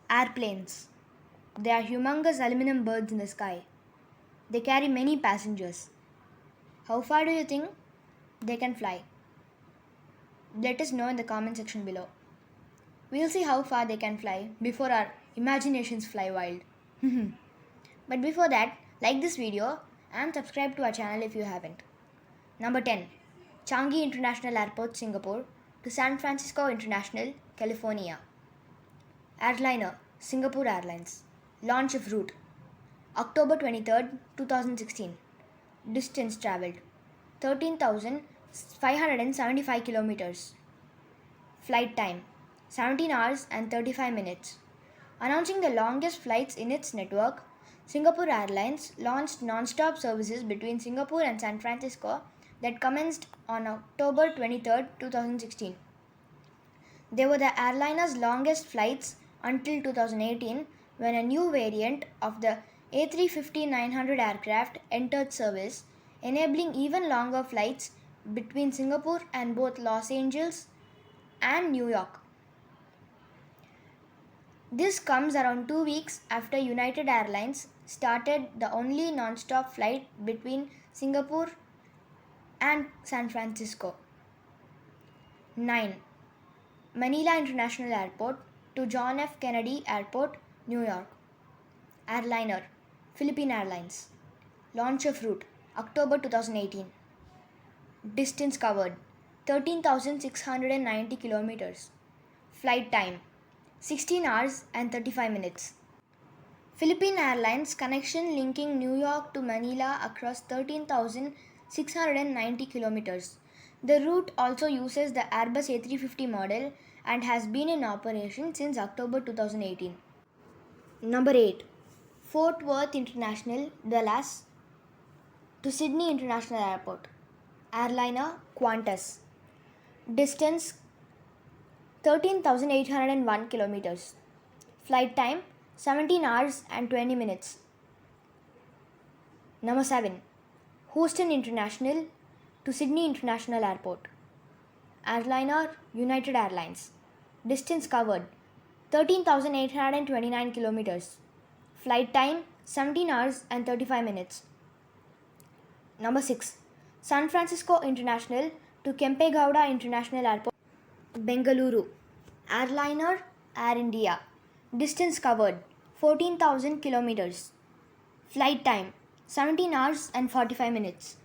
Airplanes. They are humongous aluminum birds in the sky. They carry many passengers. How far do you think they can fly? Let us know in the comment section below. We'll see how far they can fly before our imaginations fly wild. But before that, like this video and subscribe to our channel if you haven't. Number 10. Changi International Airport, Singapore to San Francisco International, California. Airliner, Singapore Airlines. Launch of route, October 23rd, 2016. Distance travelled, 13,575 kilometers. Flight time, 17 hours and 35 minutes. Announcing the longest flights in its network, Singapore Airlines launched non-stop services between Singapore and San Francisco that commenced on October 23rd, 2016. They were the airliner's longest flights until 2018, when a new variant of the A350-900 aircraft entered service, enabling even longer flights between Singapore and both Los Angeles and New York. This comes around 2 weeks after United Airlines started the only non-stop flight between Singapore and San Francisco. 9. Manila International Airport to John F. Kennedy Airport, New York. Airliner, Philippine Airlines. Launch of route, October 2018. Distance covered, 13,690 kilometers. Flight time, 16 hours and 35 minutes. Philippine Airlines connection linking New York to Manila across 13,690 kilometers. The route also uses the Airbus A350 model and has been in operation since October 2018. Number 8. Fort Worth International, Dallas to Sydney International Airport. Airliner, Qantas. Distance, 13,801 kilometers. Flight time, 17 hours and 20 minutes. Number 7. Houston International to Sydney International Airport. Airliner, United Airlines. Distance covered, 13,829 kilometers. Flight time, 17 hours and 35 minutes. Number 6. San Francisco International to Kempegowda International Airport, Bengaluru. Airliner, Air India. Distance covered, 14,000 kilometers. Flight time, 17 hours and 45 minutes.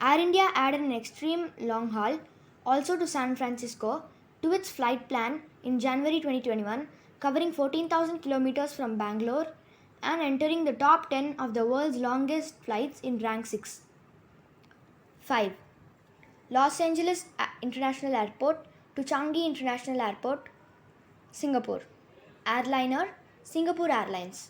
Air India added an extreme long haul also to San Francisco to its flight plan in January 2021, covering 14,000 kilometers from Bangalore and entering the top 10 of the world's longest flights in rank 6. 5. Los Angeles International Airport to Changi International Airport, Singapore. Airliner, Singapore Airlines.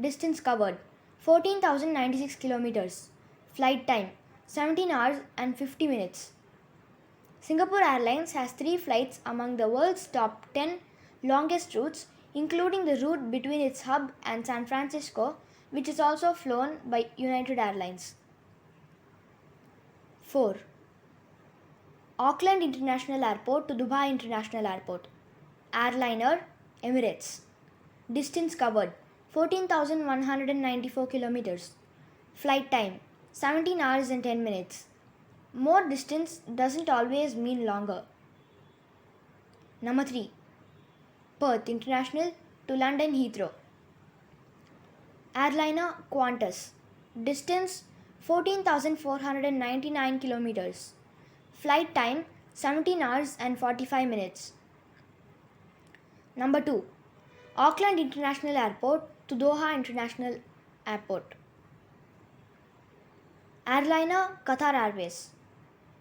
Distance covered, 14,096 kilometers. Flight time, 17 hours and 50 minutes. Singapore Airlines has 3 flights among the world's top 10 longest routes, including the route between its hub and San Francisco, which is also flown by United Airlines. 4. Auckland International Airport to Dubai International Airport. Airliner, Emirates. Distance covered, 14,194 kilometers. Flight time, 17 hours and 10 minutes. More distance doesn't always mean longer. Number 3. Perth International to London Heathrow. Airliner, Qantas. Distance, 14,499 kilometers. Flight time, 17 hours and 45 minutes. Number 2. Auckland International Airport to Doha International Airport. Airliner, Qatar Airways.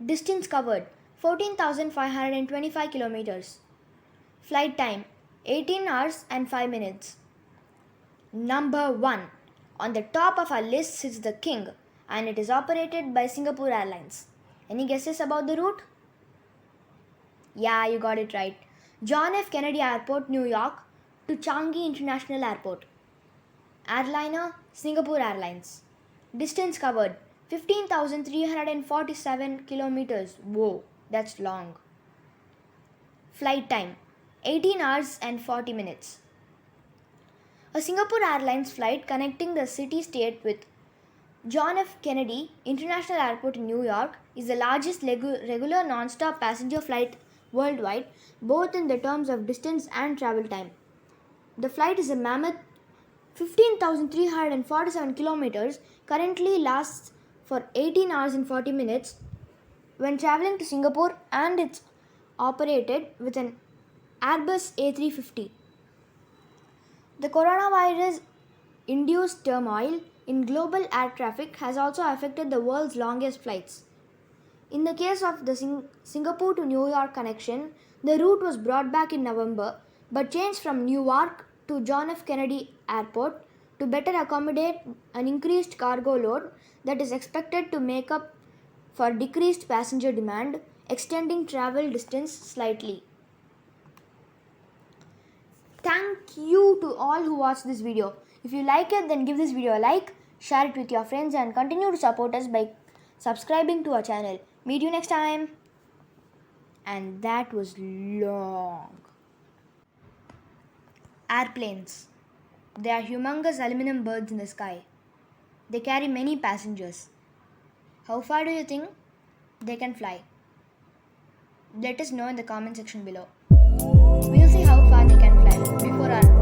Distance covered, 14,525 kilometers. Flight time, 18 hours and 5 minutes. Number 1. On the top of our list sits the King, and it is operated by Singapore Airlines. Any guesses about the route? Yeah, you got it right. John F. Kennedy Airport, New York to Changi International Airport. Airliner, Singapore Airlines. Distance covered, 15,347 kilometers. Whoa, that's long. Flight time, 18 hours and 40 minutes. A Singapore Airlines flight connecting the city-state with John F. Kennedy International Airport in New York is the largest regular non-stop passenger flight worldwide, both in the terms of distance and travel time. The flight is a mammoth 15,347 kilometers, currently lasts for 18 hours and 40 minutes when traveling to Singapore, and it's operated with an Airbus A350. The coronavirus induced turmoil in global air traffic has also affected the world's longest flights. In the case of the Singapore to New York connection, the route was brought back in November but changed from Newark to John F. Kennedy Airport to better accommodate an increased cargo load that is expected to make up for decreased passenger demand, extending travel distance slightly. Thank you to all who watched this video. If you like it, then give this video a like, share it with your friends, and continue to support us by subscribing to our channel. Meet you next time. And that was long. Airplanes. They are humongous aluminum birds in the sky. They carry many passengers. How far do you think they can fly? Let us know in the comment section below. We'll see how far they can fly before our